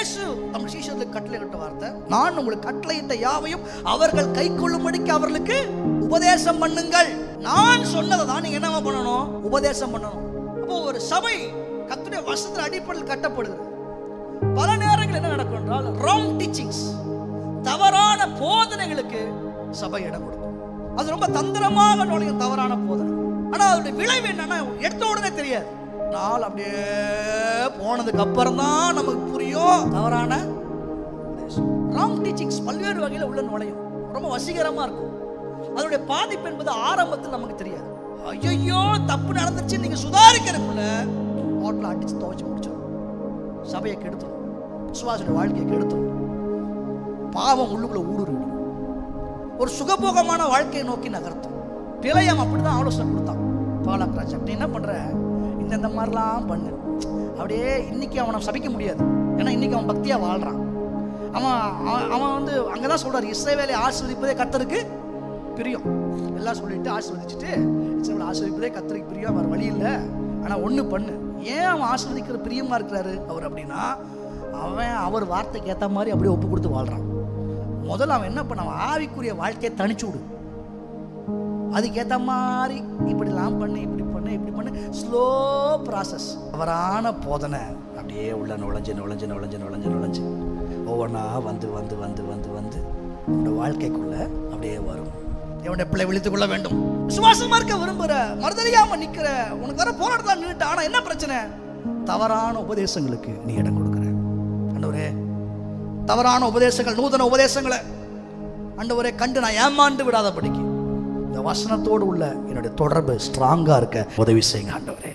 இயேசு தம் சீஷர்களுக்கு கட்டளையிட்ட வார்த்தை, நான் உங்களுக்கு கட்டளையிட்ட யாவையும் அவர்கள் கைக்கொள்ளும்படிக்கு அவர்களுக்கு உபதேசம் பண்ணுங்கள். நான் சொன்னதை தான் நீங்க என்ன பண்ணணும்? உபதேசம் பண்ணணும். அப்போ ஒரு சபை கர்த்தருடைய வசனத்தின் அடிப்படையில் கட்டப்படுகிறது. பல நேரங்கள் என்ன நடக்கும் என்றால், ராங் டீச்சிங்ஸ், தவறான போதனைகளுக்கு சபை இடம் கொடுக்கும். அது ரொம்ப தந்திரமாக நுழையும் தவறான போதனை. ஆனா அதோட விளைவு என்னன்னா எடுத்த உடனே தெரியாது. நாள் அப்படியே போனதுக்கு அப்புறம் தான் நமக்கு புரியும் தவறான ராங் டீச்சிங்ஸ் பல்வேறு வகையில் உள்ள நுழையும். ரொம்ப வசீகரமா இருக்கும். அதோடைய பாதிப்பு என்பது ஆரம்பத்தில் நமக்கு தெரியாது. ஐயோ தப்பு நடந்துருச்சு நீங்க சுதாரிக்கிறதுக்குள்ள ஹோட்டல அடிச்சு துவைச்சு முடிச்சிடும், சபையை கெடுத்துடும், விசுவாச வாழ்க்கையை கெடுத்துடும், பாவம் உள்ளுக்குள்ள ஊடுருவிடும், ஒரு சுகபோகமான வாழ்க்கையை நோக்கி நகர்த்தும். பிழையம் அப்படிதான் ஆலோசனை கொடுத்தான் பாலக்ராஜ். நீ என்ன பண்ற, இந்த மாதிரிலாம் பண்ணு. அப்படியே இன்னைக்கு அவனை சபிக்க முடியாது, ஏன்னா இன்னைக்கு அவன் பக்தியா வாழ்றான். அவன் வந்து அங்கதான் சொல்றாரு, இஸ்ரவேலை ஆசீர்வதிப்பதே கர்த்தருக்கு பிரியம். எல்லாம் சொல்லிட்டு ஆசீர்வதிச்சுட்டு இஸ்ரவேலை ஆசீர்வதிப்பதே கர்த்தருக்கு பிரியம், வேற வழி இல்லை. ஆனா ஒண்ணு பண்ணு. ஏன் அவன் ஆசீர்வதிக்கிற பிரியமா இருக்கிறாரு அவர் அப்படின்னா, அவன் அவர் வார்த்தைக்கு ஏற்ற மாதிரி அப்படியே ஒப்பு கொடுத்து வாழ்றான். முதல்ல அவன் என்ன பண்ண, அவன் ஆவிக்குரிய வாழ்க்கையை தனிச்சு விடு. அதுக்கேற்ற மாதிரி இப்படிலாம் பண்ணு, இப்படி பண்ணு, இப்படி பண்ணு, ஸ்லோ ப்ராசஸ். தவறான போதனை அப்படியே உள்ள நுழைஞ்சு நுழைஞ்சு நுழைஞ்சு நுழைஞ்சு நுழைஞ்சு ஒவ்வொன்றா வந்து வந்து வந்து வந்து வந்து உன்னோட வாழ்க்கைக்குள்ள அப்படியே வரும். என்னுடைய பிள்ளை விழித்துக் கொள்ள வேண்டும். விசுவாசமா இருக்க விரும்புற, மறுதலியாம நிக்கிற, உனக்கு வர போராட்டத்தில் நின்றுட்ட. ஆனா என்ன பிரச்சனை? தவறான உபதேசங்களுக்கு நீ இடம் கொடுக்குற. ஆண்டவரே, தவறான உபதேசங்கள், நூதன உபதேசங்களை ஆண்டவரே கண்டு நான் ஏமாண்டு விடாத படிக்கு இந்த வசனத்தோடு உள்ள என்னுடைய தொடர்பு ஸ்ட்ராங்கா இருக்க உதவி செய்யுங்க ஆண்டவரே.